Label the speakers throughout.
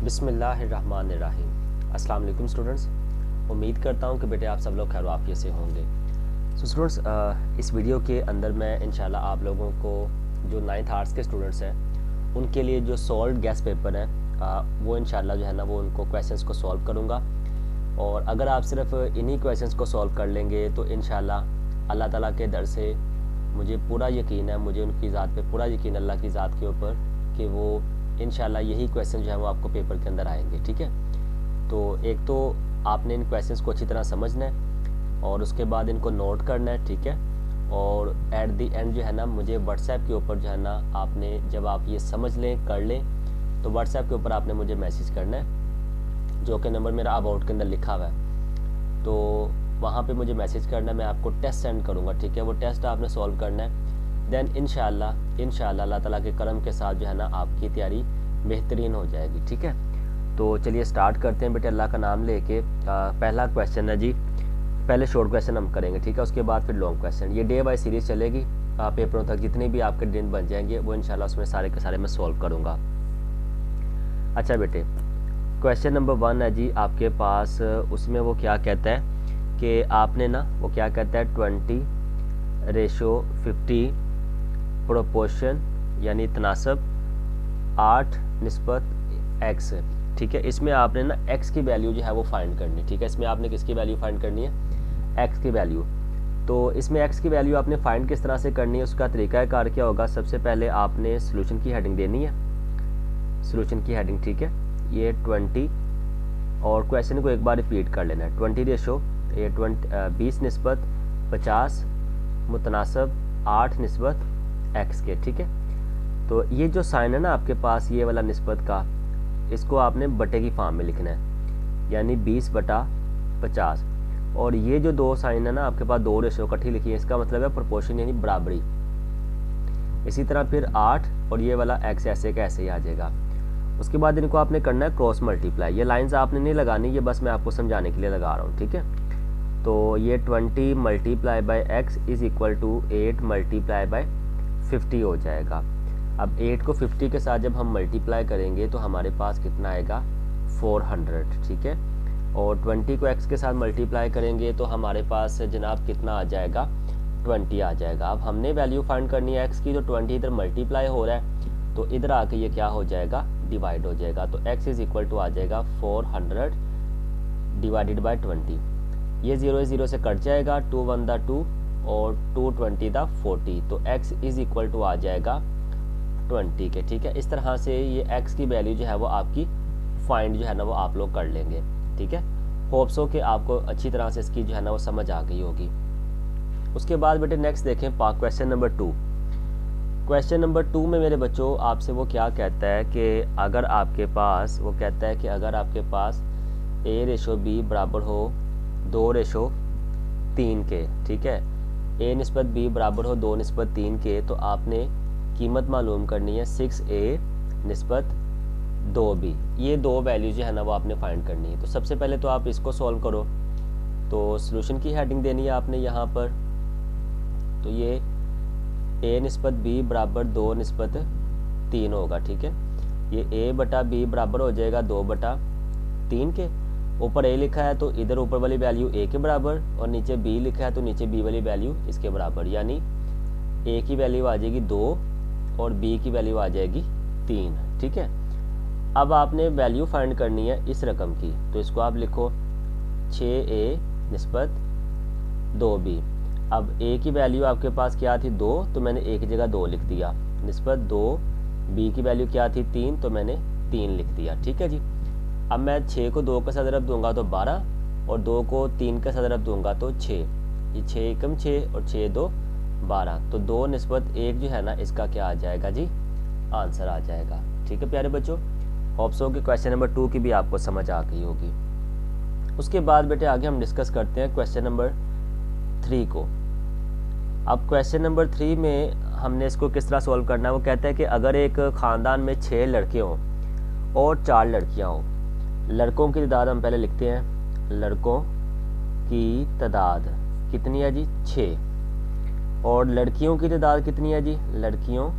Speaker 1: बिस्मिल्लाहिर्रहमानिर्रहीम। अस्सलाम वालेकुम स्टूडेंट्स। उम्मीद करता हूँ कि बेटे आप सब लोग खैर आफियत से होंगे। सो स्टूडेंट्स, इस वीडियो के अंदर मैं इंशाल्लाह आप लोगों को जो 9th आर्ट्स के स्टूडेंट्स हैं उनके लिए जो सॉल्व गैस पेपर है वो इंशाल्लाह जो है ना वो उनको क्वेश्चंस को सॉल्व करूँगा। और अगर आप सिर्फ इन्हीं क्वेश्चंस को सॉल्व कर लेंगे तो इंशाल्लाह अल्लाह ताला के दर से मुझे पूरा यकीन है, मुझे उनकी ज़ात पे पूरा यकीन अल्लाह की ज़ात के ऊपर कि वो इंशाल्लाह यही क्वेश्चन जो है वो आपको पेपर के अंदर आएंगे। ठीक है, तो एक तो आपने इन क्वेश्चंस को अच्छी तरह समझना है और उसके बाद इनको नोट करना है। ठीक है, और एट दी एंड जो है ना मुझे व्हाट्सएप के ऊपर जो है ना आपने जब आप ये समझ लें कर लें तो व्हाट्सएप के ऊपर आपने मुझे मैसेज करना है, जो कि नंबर मेरा अबाउट के अंदर लिखा हुआ है। तो वहाँ पे मुझे मैसेज करना है, मैं आपको टेस्ट सेंड करूँगा। ठीक है, वो टेस्ट आपने सॉल्व करना है। देन इंशाल्लाह अल्लाह ताला के करम के साथ जो है ना आपकी तैयारी बेहतरीन हो जाएगी। ठीक है, तो चलिए स्टार्ट करते हैं बेटे अल्लाह का नाम लेके। पहला क्वेश्चन है जी, पहले शॉर्ट क्वेश्चन हम करेंगे। ठीक है, उसके बाद फिर लॉन्ग क्वेश्चन। ये डे बाय सीरीज़ चलेगी पेपरों तक, जितने भी आपके दिन बन जाएंगे वो इंशाल्लाह उसमें सारे के सारे मैं सॉल्व करूँगा। अच्छा बेटे, क्वेश्चन नंबर 1 है जी आपके पास। उसमें वो क्या कहता है कि आपने ना वो क्या कहता है 20:50 प्रोपोर्शन यानी तनासब 8:x। ठीक है, इसमें आपने ना x की वैल्यू जो है वो फाइंड करनी। ठीक है, इसमें आपने किसकी वैल्यू फाइंड करनी है? x की वैल्यू। तो इसमें x की वैल्यू आपने फाइंड किस तरह से करनी है, उसका तरीकाकार क्या होगा? सबसे पहले आपने सोल्यूशन की हेडिंग देनी है, सोल्यूशन की हेडिंग। ठीक है, ये 20 और क्वेश्चन को एक बार रिपीट कर लेना है। 20:50 मुतनासब 8:x के। ठीक है, तो ये जो साइन है ना आपके पास ये वाला निस्बत का, इसको आपने बटे की फॉर्म में लिखना है, यानी 20/50। और ये जो दो साइन है ना आपके पास, दो रेशो इकट्ठी लिखी है, इसका मतलब है प्रोपोर्शन यानी बराबरी। इसी तरह फिर 8 और ये वाला x ऐसे का ऐसे ही आ जाएगा। उसके बाद इनको आपने करना है क्रॉस मल्टीप्लाई। ये लाइंस आपने नहीं लगानी, ये बस मैं आपको समझाने के लिए लगा रहा हूँ। ठीक है, तो ये 20 multiply by x is equal to 8 multiply by 50 हो जाएगा। अब 8 को 50 के साथ जब हम मल्टीप्लाई करेंगे तो हमारे पास कितना आएगा? 400। ठीक है, और 20 को x के साथ मल्टीप्लाई करेंगे तो हमारे पास जनाब कितना आ जाएगा? 20 आ जाएगा। अब हमने वैल्यू फाइंड करनी है x की, तो 20 इधर मल्टीप्लाई हो रहा है तो इधर आके ये क्या हो जाएगा? डिवाइड हो जाएगा। तो x इज़ इक्वल टू आ जाएगा 400 डिवाइडेड बाई 20। ये 0 से कट जाएगा, 2 1 दा 2 और 2 20 दा 40, तो x इज़ इक्वल टू आ जाएगा 20 के। ठीक है, इस तरह से ये x की वैल्यू जो है वो आपकी फाइंड जो है ना वो आप लोग कर लेंगे। ठीक है, होप सो कि आपको अच्छी तरह से इसकी जो है ना वो समझ आ गई होगी। उसके बाद बेटे नेक्स्ट देखें क्वेश्चन नंबर 2। क्वेश्चन नंबर 2 में मेरे बच्चों आपसे वो क्या कहता है कि अगर आपके पास वो कहता है कि अगर आपके पास a/b बराबर हो 2/3 के। ठीक है, a/b बराबर हो 2/3 के, तो आपने कीमत मालूम करनी है 6a/2b। ये दो वैल्यू जो है ना वो आपने फाइंड करनी है। तो सबसे पहले तो आप इसको सॉल्व करो। तो सॉल्यूशन की हेडिंग देनी है आपने यहाँ पर, तो ये a/b बराबर 2/3 होगा। ठीक है, ये a/b बराबर हो जाएगा 2/3 के। ऊपर a लिखा है तो इधर ऊपर वाली वैल्यू a के बराबर, और नीचे b लिखा है तो नीचे b वाली वैल्यू इसके बराबर, यानी a की वैल्यू आ जाएगी 2 और b की वैल्यू आ जाएगी 3। ठीक है, अब आपने वैल्यू फाइंड करनी है इस रकम की, तो इसको आप लिखो 6a/2b। अब a की वैल्यू आपके पास क्या थी? 2, तो मैंने a की जगह 2 लिख दिया, निस्बत 2। b की वैल्यू क्या थी? 3, तो मैंने 3 लिख दिया। ठीक है जी, अब मैं 6 को 2 के साथ रब दूंगा तो 12, और 2 को 3 के साथ रब दूंगा तो 6। ये 6 एकम 6 और 6 2 12, तो 2/1 जो है ना इसका क्या आ जाएगा जी? आंसर आ जाएगा। ठीक है प्यारे बच्चों, होप सो कि क्वेश्चन नंबर 2 की भी आपको समझ आ गई होगी। उसके बाद बेटे आगे हम डिस्कस करते हैं क्वेश्चन नंबर 3 को। अब क्वेश्चन नंबर 3 में हमने इसको किस तरह सॉल्व करना है। वो कहता है कि अगर एक ख़ानदान में 6 लड़के हों और 4 लड़कियां हों। लड़कों की तादाद हम पहले लिखते हैं, लड़कों की तादाद कितनी है जी? 6। और लड़कियों की तादाद कितनी है जी? लड़कियों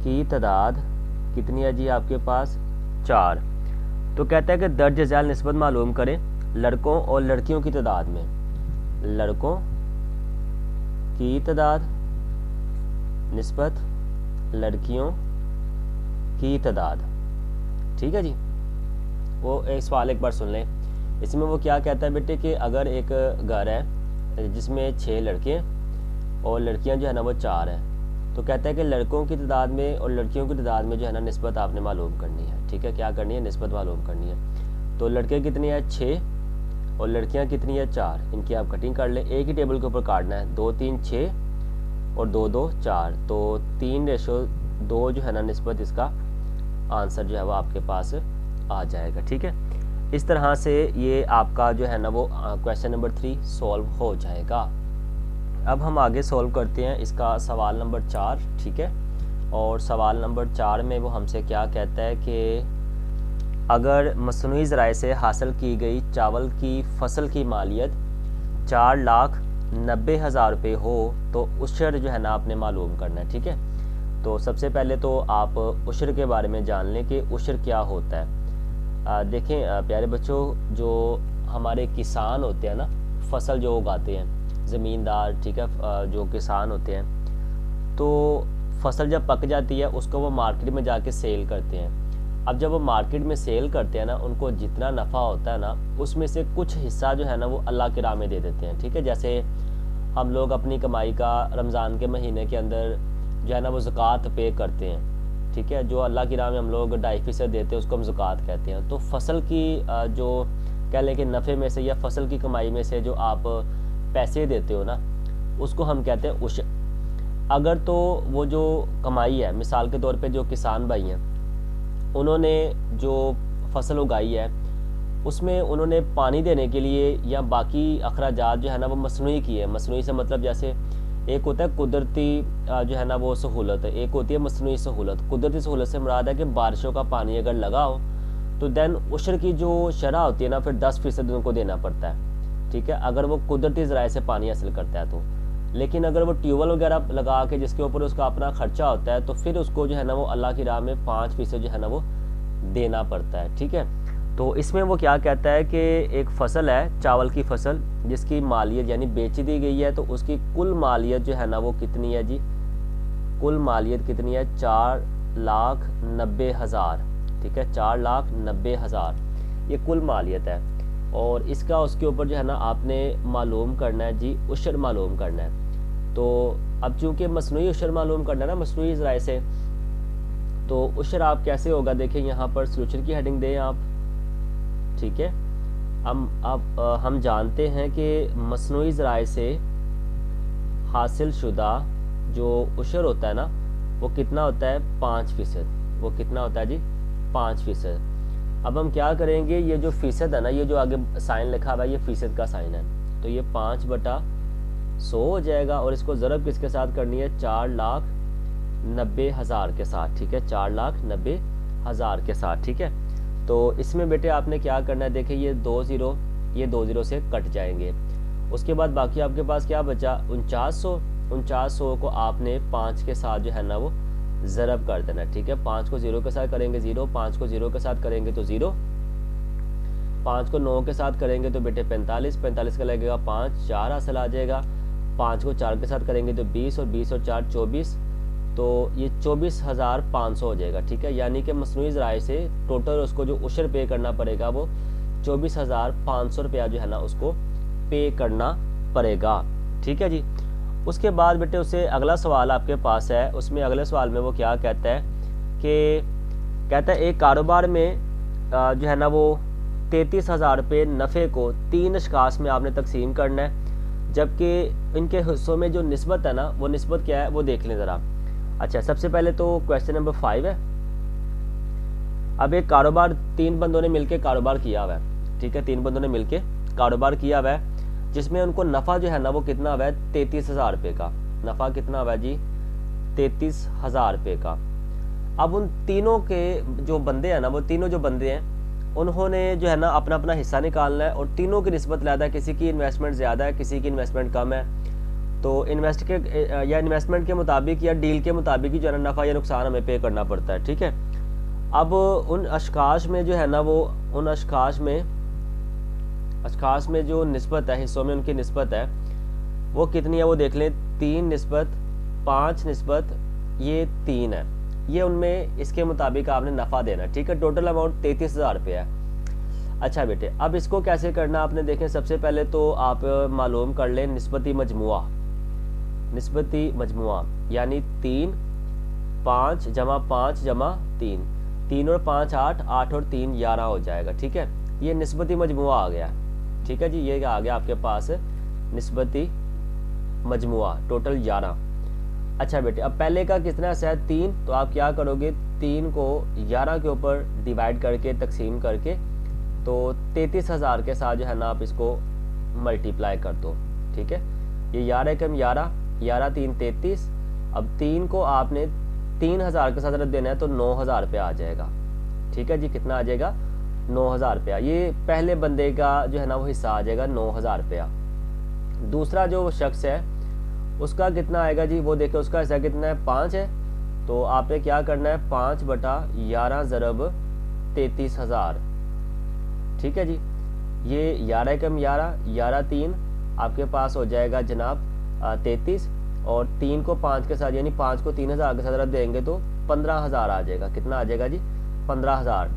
Speaker 1: की तादाद कितनी है जी आपके पास? 4। तो कहता है कि दर्ज झेल निस्बत मालूम करें लड़कों और लड़कियों की तादाद में, लड़कों की तादाद निस्बत लड़कियों की तादाद। ठीक है जी। वो एक सवाल एक बार सुन लें। इसमें वो क्या कहता है बेटे कि अगर एक घर है जिसमें 6 लड़के हैं और लड़कियां जो है ना वो 4 हैं, तो कहता है कि लड़कों की तादाद में और लड़कियों की तादाद में जो है ना निस्बत आपने मालूम करनी है। ठीक है, क्या करनी है? निस्बत मालूम करनी है। तो लड़के कितनी है? 6 और लड़कियां कितनी है? 4। इनकी आप कटिंग कर लें, एक ही टेबल के ऊपर काटना है। 2 3 6 और 2 2 4, तो 3:2 जो है ना निस्बत इसका आंसर जो है वो आपके पास आ जाएगा। ठीक है, इस तरह से ये आपका जो है ना वो क्वेश्चन नंबर 3 सॉल्व हो जाएगा। अब हम आगे सॉल्व करते हैं इसका सवाल नंबर 4। ठीक है, और सवाल नंबर 4 में वो हमसे क्या कहता है कि अगर मसनूई ज़राए से हासिल की गई चावल की फसल की मालियत 4,90,000 रुपये हो तो उशर जो है ना आपने मालूम करना है। ठीक है, तो सबसे पहले तो आप उशर के बारे में जान लें कि उशर क्या होता है। देखें प्यारे बच्चों, जो हमारे किसान होते हैं ना, फसल जो उगाते हैं, ज़मींदार, ठीक है, जो किसान होते हैं, तो फसल जब पक जाती है उसको वो मार्केट में जाके सेल करते हैं। अब जब वो मार्केट में सेल करते हैं ना, उनको जितना नफ़ा होता है ना उसमें से कुछ हिस्सा जो है ना वो अल्लाह की राह में दे देते हैं। ठीक है, जैसे हम लोग अपनी कमाई का रमज़ान के महीने के अंदर जो है ना वो ज़कात पे करते हैं। ठीक है, जो अल्लाह की राह में हम लोग 2.5% देते हैं उसको हम ज़कात कहते हैं। तो फसल की जो कह लें कि नफ़े में से या फसल की कमाई में से जो आप पैसे देते हो ना उसको हम कहते हैं उशर। अगर तो वो जो कमाई है, मिसाल के तौर पे जो किसान भाई हैं उन्होंने जो फसल उगाई है उसमें उन्होंने पानी देने के लिए या बाकी अखराजात जो है ना वो मसनूई की है। मसनूई से मतलब जैसे एक होता है कुदरती जो है ना वो सहूलत है, एक होती है मसनूई सहूलत। कुदरती सहूलत से मुराद है कि बारिशों का पानी अगर लगा हो तो देन उशर की जो शरह होती है ना फिर 10% उनको देना पड़ता है। ठीक है, अगर वो कुदरती ज़राए से पानी हासिल करता है तो। लेकिन अगर वो ट्यूबवेल वगैरह लगा के जिसके ऊपर उसका अपना खर्चा होता है तो फिर उसको जो है ना वो अल्लाह की राह में 5% जो है ना वो देना पड़ता है। ठीक है, तो इसमें वो क्या कहता है कि एक फसल है चावल की फसल जिसकी मालियत यानी बेच दी गई है, तो उसकी कुल मालियत जो है ना वो कितनी है जी? कुल मालियत कितनी है? 4,90,000। ठीक है, 4,90,000 ये कुल मालियत है। और इसका उसके ऊपर जो है ना आपने मालूम करना है जी, उशर मालूम करना है। तो अब चूँकि मसनूई उशर मालूम करना है ना मसनूई ज़राए से, तो उशर आप कैसे होगा? देखिए यहाँ पर सोल्यूशन की हेडिंग दें आप। ठीक है, हम जानते हैं कि मसनूई ज़राए से हासिल शुदा जो उशर होता है ना वो कितना होता है? 5%। वो कितना होता है जी? 5%। अब हम क्या करेंगे, ये जो फ़ीसद है ना, ये जो आगे साइन लिखा हुआ है ये फ़ीसद का साइन है, तो ये 5/100 हो जाएगा। और इसको ज़रब किसके साथ करनी है? 4,90,000 के साथ। ठीक है, 4,90,000 के साथ। ठीक है, तो इसमें बेटे आपने क्या करना है? देखिए ये 2 0 से कट जाएंगे। उसके बाद बाकी आपके पास क्या बचा? 4900 को आपने 5 के साथ जो है ना वो ज़रब कर देना। ठीक है, 5 को 0 के साथ करेंगे 0, 5 को 0 के साथ करेंगे तो 0, 5 को 9 के साथ करेंगे तो बेटे 45, 45 का लगेगा 5, 4 हासिल आ जाएगा। 5 को 4 के साथ करेंगे तो 20 और 20 और 4 24, तो ये 24,500 हो जाएगा। ठीक है, यानी कि मसनूई ज़राए से टोटल उसको जो उशर पे करना पड़ेगा वो 24,500 रुपया जो है ना उसको पे करना पड़ेगा। ठीक है जी। उसके बाद बेटे उससे अगला सवाल आपके पास है, उसमें अगले सवाल में वो क्या कहता है कि कहता है एक कारोबार में जो है ना वो 33,000 रुपये नफ़े को 3 अशखास में आपने तकसीम करना है, जबकि इनके हिस्सों में जो निस्बत है ना वो निस्बत क्या है वो देख लें ज़रा। अच्छा, सबसे पहले तो क्वेश्चन नंबर 5 है। अब एक कारोबार 3 बंदों ने मिलके कारोबार किया हुआ है। ठीक है, 3 बंदों ने मिलके कारोबार किया हुआ है जिसमें उनको नफ़ा जो है ना वो कितना हुआ है? 33,000 रुपये का। नफ़ा कितना हुआ है जी? 33,000 रुपये का। अब उन तीनों के जो बंदे हैं ना, वो तीनों जो बंदे हैं उन्होंने जो है ना अपना अपना हिस्सा निकालना है और तीनों की निस्बत ज़्यादा है। किसी की इन्वेस्टमेंट ज़्यादा है, किसी की इन्वेस्टमेंट कम है। तो इन्वेस्टमेंट के मुताबिक या डील के मुताबिक ही जो है ना नफ़ा या नुकसान हमें पे करना पड़ता है। ठीक है, अब उन अशखास में जो है ना वो उन अशखास में जो निस्बत है, हिस्सों में उनकी निस्बत है वो कितनी है वो देख लें। 3 निस्बत 5 निस्बत ये 3 है। ये उनमें इसके मुताबिक आपने नफ़ा देना, ठीक है। टोटल अमाउंट 33,000 रुपये है। अच्छा बेटे, अब इसको कैसे करना आपने देखें। सबसे पहले तो आप मालूम कर लें निस्बती मजमुआ यानी 3 5 जमा 5 जमा 3, 3 और 5 8, 8 और 3 11 हो जाएगा, ठीक है। ये निस्बती मजमुआ आ गया, ठीक है जी। ये आ गया आपके पास निस्बती मजमुआ, टोटल 11। अच्छा बेटे, अब पहले का कितना हिस्सा है 3, तो आप क्या करोगे 3 को 11 के ऊपर डिवाइड करके तकसीम करके तो 33,000 के साथ जो है ना आप इसको मल्टीप्लाई कर दो, ठीक है। ये 11 कम 11, 11 3 33। अब 3 को आपने 3,000 के साथ रख देना है तो 9,000 रुपया आ जाएगा, ठीक है जी। कितना आ जाएगा 9,000 रुपया। ये पहले बंदे का जो है ना वो हिस्सा आ जाएगा 9,000 रुपया। दूसरा जो शख्स है उसका कितना आएगा जी वो देखो, उसका हिस्सा कितना है 5 है। तो आपने क्या करना है 5 बटा 11 ज़रब 33,000, ठीक है जी। ये 11 कम 11, 11 3 आपके पास हो जाएगा जनाब 33, और 3 को 5 के साथ यानी 5 को 3,000 के साथ रख देंगे तो 15,000 आ जाएगा। कितना आ जाएगा जी 15,000।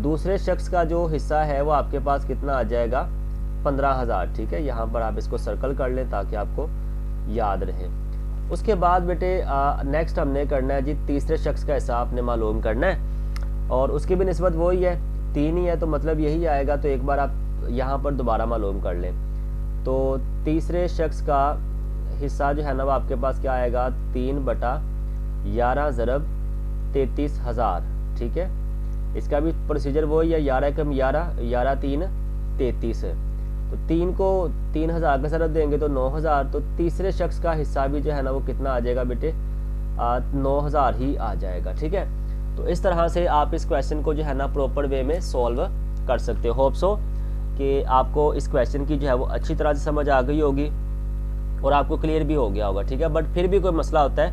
Speaker 1: दूसरे शख्स का जो हिस्सा है वो आपके पास कितना आ जाएगा 15,000, ठीक है। यहाँ पर आप इसको सर्कल कर लें ताकि आपको याद रहे। उसके बाद बेटे नेक्स्ट हमने करना है जी तीसरे शख्स का हिस्सा आपने मालूम करना है, और उसकी भी निस्बत वही है 3 ही है, तो मतलब यही आएगा। तो एक बार आप यहाँ पर दोबारा मालूम कर लें। तो तीसरे शख्स का हिस्सा जो है ना वो आपके पास क्या आएगा 3 बटा 11 ज़रब 33,000, ठीक है। इसका भी प्रोसीजर वही है, 11 कम 11, 11 3 33 है। तो 3 को 3,000 के साथ देंगे तो 9,000। तो तीसरे शख्स का हिस्सा भी जो है ना वो कितना आ जाएगा बेटे 9,000 ही आ जाएगा, ठीक है। तो इस तरह से आप इस क्वेश्चन को जो है ना प्रॉपर वे में सॉल्व कर सकते हो। होप सो कि आपको इस क्वेश्चन की जो है वो अच्छी तरह से समझ आ गई होगी और आपको क्लियर भी हो गया होगा, ठीक है। बट फिर भी कोई मसला होता है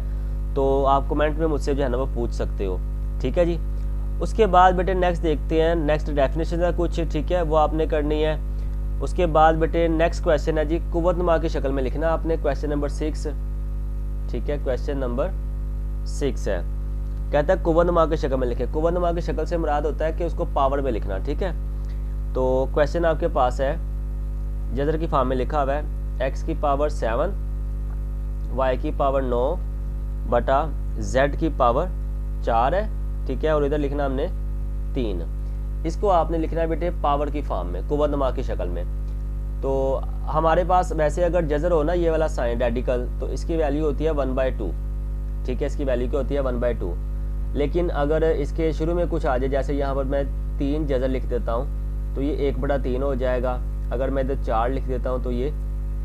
Speaker 1: तो आप कमेंट में मुझसे जो है ना वो पूछ सकते हो, ठीक है जी। उसके बाद बेटे नेक्स्ट देखते हैं, नेक्स्ट डेफिनेशन है कुछ, ठीक है, वो आपने करनी है। उसके बाद बेटे नेक्स्ट क्वेश्चन है जी कुव्वतनुमा की शक्ल में लिखना आपने, क्वेश्चन नंबर 6, ठीक है। क्वेश्चन नंबर 6 है, कहता है कुव्वतनुमा की शक्ल में लिखे। कुव्वतनुमा की शक्ल से मुराद होता है कि उसको पावर में लिखना, ठीक है। तो क्वेश्चन आपके पास है जदर की फॉर्म में लिखा हुआ है x की पावर 7, y की पावर 9 बटा z की पावर 4 है, ठीक है। और इधर लिखना हमने 3। इसको आपने लिखना है बेटे पावर की फॉर्म में, कुव्वतनुमा की शक्ल में। तो हमारे पास वैसे अगर जजर हो ना ये वाला साइन रेडिकल, तो इसकी वैल्यू होती है 1/2, ठीक है। इसकी वैल्यू क्या होती है 1/2। लेकिन अगर इसके शुरू में कुछ आ जाए, जैसे यहाँ पर मैं 3 जजर लिख देता हूँ तो ये 1/3 हो जाएगा। अगर मैं इधर 4 लिख देता हूँ तो ये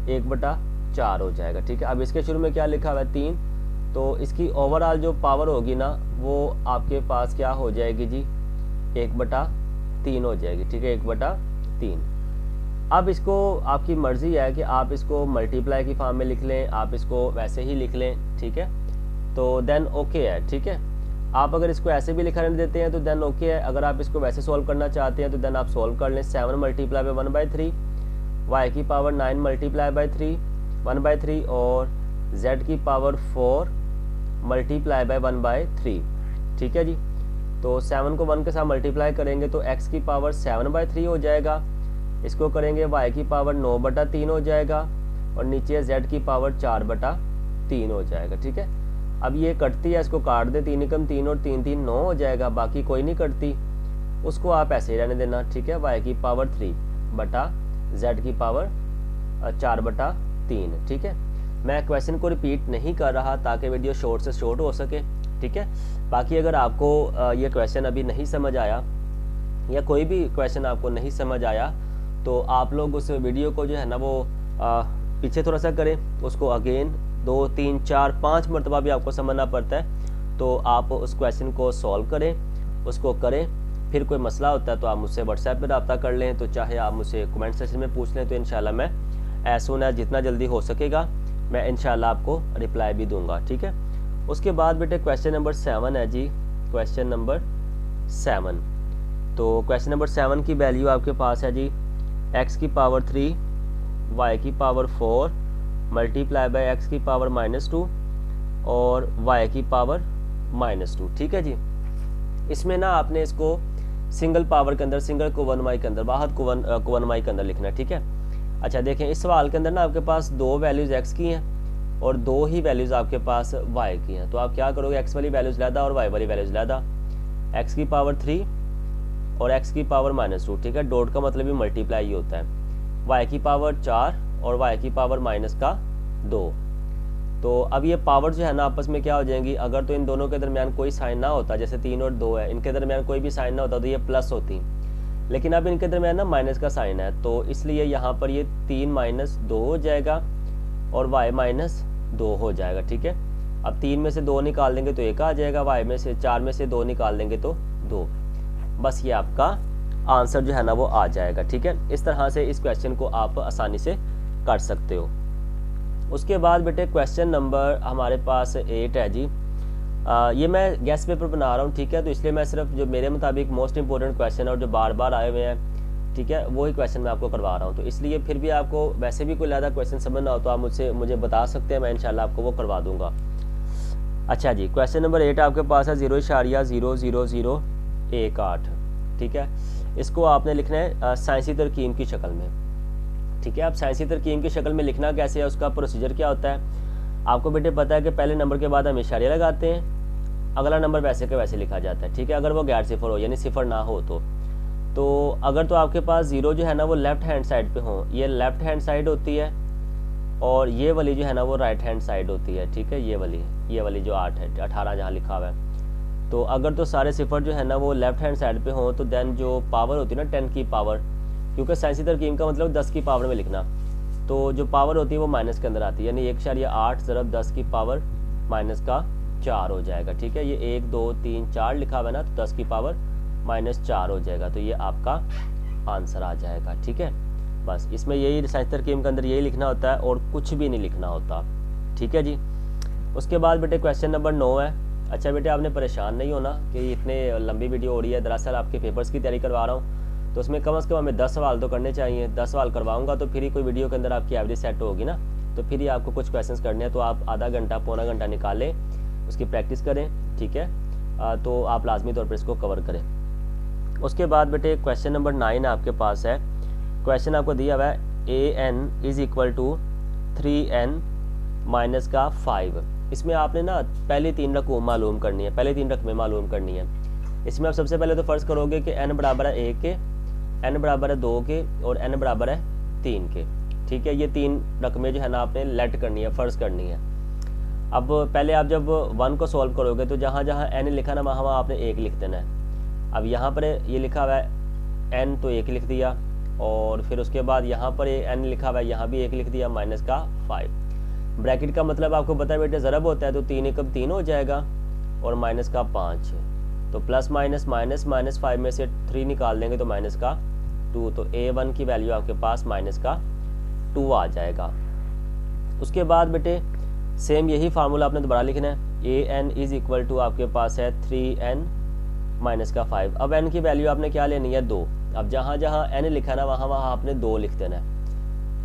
Speaker 1: 1/4 हो जाएगा, ठीक है। अब इसके शुरू में क्या लिखा हुआ है 3, तो इसकी ओवरऑल जो पावर होगी ना वो आपके पास क्या हो जाएगी जी 1/3 हो जाएगी, ठीक है। 1/3। अब इसको आपकी मर्जी है कि आप इसको मल्टीप्लाई की फॉर्म में लिख लें, आप इसको वैसे ही लिख लें, ठीक है। तो देन ओके है, ठीक है। आप अगर इसको ऐसे भी लिखा रहने देते हैं तो देन ओके है। अगर आप इसको वैसे सॉल्व करना चाहते हैं तो देन आप सॉल्व कर लें। 7 मल्टीप्लाई बाय 1/3, y की पावर 9 मल्टीप्लाई बाय 3 1/3, और z की पावर 4 मल्टीप्लाई बाय 1/3, ठीक है जी। तो 7 को 1 के साथ मल्टीप्लाई करेंगे तो x की पावर 7/3 हो जाएगा। इसको करेंगे y की पावर 9/3 हो जाएगा, और नीचे z की पावर 4/3 हो जाएगा, ठीक है। अब ये कटती है, इसको काट दे, 3 एकम 3 और 3 3 9 हो जाएगा, बाकी कोई नहीं कटती, उसको आप ऐसे ही रहने देना, ठीक है। y की पावर 3 बटा z की पावर 4/3, ठीक है। मैं क्वेश्चन को रिपीट नहीं कर रहा ताकि वीडियो शॉर्ट से शॉर्ट हो सके, ठीक है। बाकी अगर आपको ये क्वेश्चन अभी नहीं समझ आया या कोई भी क्वेश्चन आपको नहीं समझ आया तो आप लोग उस वीडियो को जो है ना वो पीछे थोड़ा सा करें, उसको अगेन 2 3 4 5 मरतबा भी आपको समझना पड़ता है। तो आप उस क्वेश्चन को सॉल्व करें, उसको करें। फिर कोई मसला होता है तो आप मुझसे व्हाट्सएप पर रब्ता कर लें, तो चाहे आप मुझसे कमेंट सेक्शन में पूछ लें, तो इंशाल्लाह मैं एज सून एज जितना जल्दी हो सकेगा मैं इंशाल्लाह आपको रिप्लाई भी दूंगा, ठीक है। उसके बाद बेटे क्वेश्चन नंबर 7 है जी, क्वेश्चन नंबर 7। तो क्वेश्चन नंबर 7 की वैल्यू आपके पास है जी x की पावर 3 y की पावर 4 मल्टीप्लाई बाय x की पावर -2 और y की पावर -2। ठीक है जी। इसमें ना आपने इसको सिंगल पावर के अंदर, सिंगल कोवन के अंदर, बाहर कोवन के अंदर लिखना है। ठीक है। अच्छा देखें, इस सवाल के अंदर ना आपके पास दो वैल्यूज़ x की हैं और दो ही वैल्यूज़ आपके पास y की हैं। तो आप क्या करोगे, x वाली वैल्यूज़ लैदा और y वाली वैल्यूज़ लैदा, x की पावर 3 और x की पावर -2। ठीक है। डॉट का मतलब भी मल्टीप्लाई ही होता है। y की पावर 4 और y की पावर -2। तो अब ये पावर जो है ना आपस में क्या हो जाएंगी, अगर तो इन दोनों के दरमियान कोई साइन ना होता, जैसे 3 और 2 है, इनके दरमियान कोई भी साइन ना होता तो ये प्लस होती, लेकिन अब इनके दरमियान ना माइनस का साइन है, तो इसलिए यहाँ पर ये 3 -2 हो जाएगा और y -2 हो जाएगा। ठीक है। अब 3 में से 2 निकाल देंगे तो 1 आ जाएगा, y में से 4 में से 2 निकाल देंगे तो 2। बस ये आपका आंसर जो है ना वो आ जाएगा। ठीक है। इस तरह से इस क्वेश्चन को आप आसानी से कर सकते हो। उसके बाद बेटे क्वेश्चन नंबर हमारे पास 8 है जी। ये मैं गेस्ट पेपर बना रहा हूँ। ठीक है। तो इसलिए मैं सिर्फ जो मेरे मुताबिक मोस्ट इंपॉर्टेंट क्वेश्चन और जो बार बार आए हुए हैं, ठीक है, वही क्वेश्चन मैं आपको करवा रहा हूँ। तो इसलिए फिर भी आपको वैसे भी कोई ज़्यादा क्वेश्चन समझ ना हो तो आप मुझे बता सकते हैं, मैं इंशाल्लाह आपको वो करवा दूंगा। अच्छा जी, क्वेश्चन नंबर 8 आपके पास है 0.0001 ठीक है। इसको आपने लिखना है साइंसी तरकीब की शक्ल में। ठीक है। आप साइंसी तरकीब की शक्ल में लिखना कैसे है, उसका प्रोसीजर क्या होता है आपको बेटे पता है कि पहले नंबर के बाद हम इशारे लगाते हैं, अगला नंबर वैसे के वैसे लिखा जाता है। ठीक है। अगर वो गैर सिफर हो यानी सिफर ना हो तो अगर तो आपके पास ज़ीरो जो है ना वो लेफ़्ट हैंड साइड पे हो, ये लेफ़्ट हैंड साइड होती है और ये वाली जो है ना वो राइट हैंड साइड होती है। ठीक है। ये वाली जो 8 है 18 जहाँ लिखा हुआ है, तो अगर तो सारे सिफर जो है ना वो लेफ़्ट हैंड साइड पे हो तो देन जो पावर होती है ना 10 की पावर, क्योंकि साइंसी तरकीब का मतलब 10 की पावर में लिखना, तो जो पावर होती है वो माइनस के अंदर आती है, यानी 1.8 ज़रब 10 की पावर -4 हो जाएगा। ठीक है। ये 1 2 3 4 लिखा हुआ है ना, तो 10 की पावर -4 हो जाएगा, तो ये आपका आंसर आ जाएगा। ठीक है। बस इसमें यही साइंस तरकीब के अंदर यही लिखना होता है और कुछ भी नहीं लिखना होता। ठीक है जी। उसके बाद बेटे क्वेश्चन नंबर 9 है। अच्छा बेटे आपने परेशान नहीं होना कि इतने लंबी वीडियो हो रही है, दरअसल आपके पेपर्स की तैयारी करवा रहा हूँ तो उसमें कम से कम हमें 10 सवाल तो करने चाहिए। 10 सवाल करवाऊंगा तो फिर ही कोई वीडियो के अंदर आपकी एवरेज सेट होगी ना, तो फिर ही आपको कुछ क्वेश्चंस करने हैं, तो आप आधा घंटा पौना घंटा निकालें, उसकी प्रैक्टिस करें। ठीक है। तो आप लाजमी तौर पर इसको कवर करें। उसके बाद बेटे क्वेश्चन नंबर 9 आपके पास है। क्वेश्चन आपको दिया हुआ है an = 3n - 5। इसमें आपने ना पहले 3 रकम मालूम करनी है, पहले 3 रकमें मालूम करनी है। इसमें आप सबसे पहले तो फ़र्ज़ करोगे कि n बराबर है 1 के, n बराबर है 2 के और n बराबर है 3 के। ठीक है। ये 3 रकमें जो है ना आपने लेट करनी है, फ़र्ज़ करनी है। अब पहले आप जब 1 को सॉल्व करोगे तो जहाँ जहाँ n लिखा ना वहाँ आपने 1 लिख देना है। अब यहाँ पर ये लिखा हुआ है n तो 1 लिख दिया, और फिर उसके बाद यहाँ पर n लिखा हुआ है, यहाँ भी 1 लिख दिया -5। ब्रैकेट का मतलब आपको पता है बेटे ज़रब होता है, तो 3 एकम 3 हो जाएगा और -5, तो प्लस माइनस -5 में से 3 निकाल देंगे तो -2, तो a1 की वैल्यू आपके पास -2 आ जाएगा। उसके बाद बेटे सेम यही फार्मूला आपने दोबारा लिखना है। an = आपके पास है 3n - 5। अब n की वैल्यू आपने क्या लेनी है 2। अब जहाँ जहाँ n लिखा ना वहाँ वहाँ आपने 2 लिख देना है।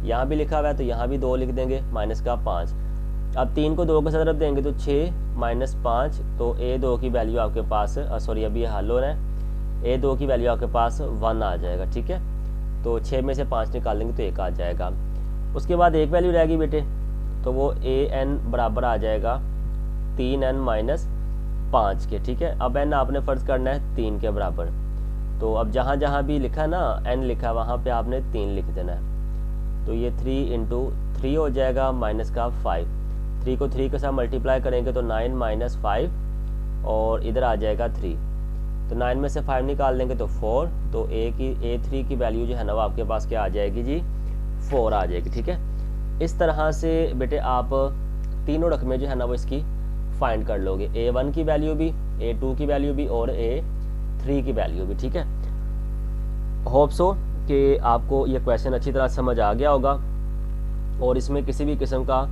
Speaker 1: यहाँ भी लिखा हुआ है तो यहाँ भी 2 लिख देंगे -5। अब 3 को 2 के साथ रख देंगे तो 6 - 5, तो a2 की वैल्यू आपके पास सॉरी अभी हल हो रहा है, a2 की वैल्यू आपके पास 1 आ जाएगा। ठीक है। तो 6 में से 5 निकाल देंगे तो 1 आ जाएगा। उसके बाद एक वैल्यू रहेगी बेटे, तो वो an बराबर आ जाएगा 3n - 5 के। ठीक है। अब n आपने फ़र्ज़ करना है 3 के बराबर, तो अब जहाँ जहाँ भी लिखा ना n लिखा वहाँ पे आपने 3 लिख देना है, तो ये 3 × 3 हो जाएगा -5। 3 को 3 के साथ मल्टीप्लाई करेंगे तो 9 - 5 और इधर आ जाएगा 3, तो 9 में से 5 निकाल देंगे तो 4, तो a3 की वैल्यू जो है ना वो आपके पास क्या आ जाएगी जी 4 आ जाएगी। ठीक है। इस तरह से बेटे आप तीनों रकमें जो है ना वो इसकी फाइंड कर लोगे, a1 की वैल्यू भी, a2 की वैल्यू भी और a3 की वैल्यू भी। ठीक है। होप सो कि आपको ये क्वेश्चन अच्छी तरह समझ आ गया होगा और इसमें किसी भी किस्म का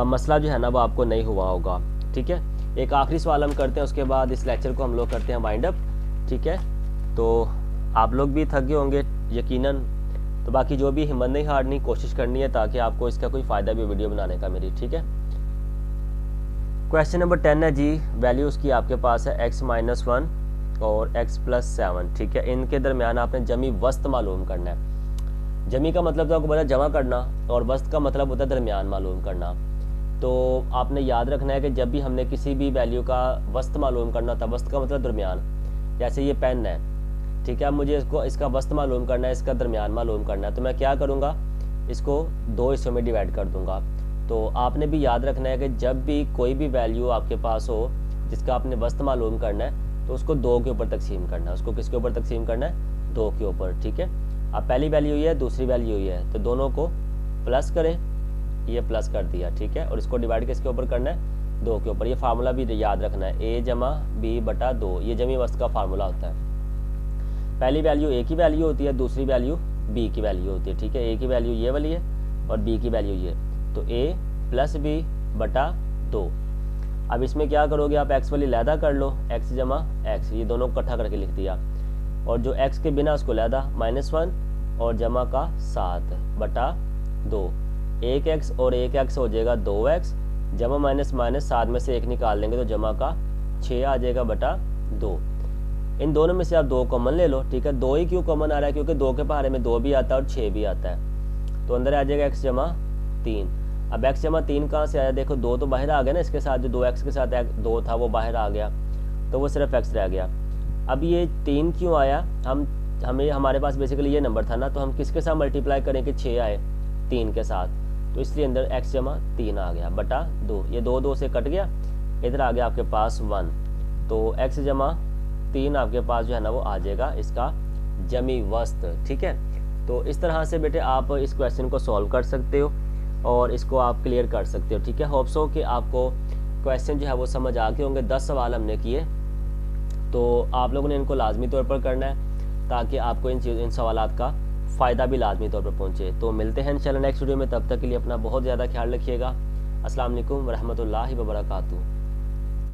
Speaker 1: मसला जो है ना वो आपको नहीं हुआ होगा। ठीक है। एक आखिरी सवाल हम करते हैं, उसके बाद इस लेक्चर को हम लोग करते हैं वाइंड अप। ठीक है। तो आप लोग भी थक गए होंगे यकीनन, तो बाकी जो भी हिम्मत नहीं हारनी, कोशिश करनी है ताकि आपको इसका कोई फ़ायदा भी वीडियो बनाने का मेरी, ठीक है। क्वेश्चन नंबर 10 है जी, वैल्यू उसकी आपके पास है x-1 और x+7, ठीक है। इनके दरमियान आपने जमी वस्त मालूम करना है। जमी का मतलब तो आपको पता जमा करना, और वस्त का मतलब होता है दरमियान मालूम करना। तो आपने याद रखना है कि जब भी हमने किसी भी वैल्यू का वस्त मालूम करना था, वस्त का मतलब दरमियान, जैसे ये पेन है, ठीक है, अब मुझे इसका वस्त मालूम करना है, इसका दरमियान मालूम करना है, तो मैं क्या करूँगा, इसको 2 हिस्सों में डिवाइड कर दूंगा। तो आपने भी याद रखना है कि जब भी कोई भी वैल्यू आपके पास हो जिसका आपने वस्त मालूम करना है, तो उसको 2 के ऊपर तकसीम करना है। उसको किसके ऊपर तकसीम करना है, 2 के ऊपर, ठीक है। अब पहली वैल्यू ये है, दूसरी वैल्यू ये है, तो दोनों को प्लस करें, ये प्लस कर दिया, ठीक है, और इसको डिवाइड किसके ऊपर करना है, 2 के ऊपर। ये फार्मूला भी याद रखना है, a जमा b बटा 2, ये जमी वस्त का फार्मूला होता है। पहली वैल्यू a की वैल्यू होती है, दूसरी वैल्यू b की वैल्यू होती है, ठीक है। a की वैल्यू ये वाली है और b की वैल्यू ये, तो a प्लस b बटा 2। अब इसमें क्या करोगे आप, x वाली लैदा कर लो, x जमा x, ये दोनों इकट्ठा करके लिख दिया, और जो x के बिना उसको लैदा -1 और जमा का 7 बटा 2। 1x और 1x हो जाएगा 2x, जमा माइनस माइनस 7 में से 1 निकाल देंगे तो जमा का 6 आ जाएगा बटा 2। इन दोनों में से आप 2 कॉमन ले लो, ठीक है। 2 ही क्यों कॉमन आ रहा है, क्योंकि 2 के पहाड़े में 2 भी आता है और 6 भी आता है, तो अंदर आ जाएगा x जमा 3। अब x जमा 3 कहाँ से आया, देखो 2 तो बाहर आ गया ना, इसके साथ जो 2x के साथ 2 था वो बाहर आ गया, तो वो सिर्फ x रह गया। अब ये 3 क्यों आया, हमारे पास बेसिकली ये नंबर था ना, तो हम किसके साथ मल्टीप्लाई करें कि 6 आए, 3 के साथ, तो इसलिए अंदर x जमा 3 आ गया बटा 2। ये 2 से कट गया, इधर आ गया आपके पास 1, तो x जमा 3 आपके पास जो है ना वो आ जाएगा इसका जमी वस्त, ठीक है। तो इस तरह से बेटे आप इस क्वेश्चन को सॉल्व कर सकते हो और इसको आप क्लियर कर सकते हो, ठीक है। होप सो कि आपको क्वेश्चन जो है वो समझ आ गए होंगे। 10 सवाल हमने किए, तो आप लोगों ने इनको लाजमी तौर पर करना है ताकि आपको इन सवालात का फ़ायदा भी लाजमी तौर पर पहुँचे। तो मिलते हैं इंशाल्लाह नेक्स्ट वीडियो में, तब तक के लिए अपना बहुत ज़्यादा ख्याल रखिएगा। अस्सलाम वालेकुम व रहमतुल्लाहि व बरकातुहू।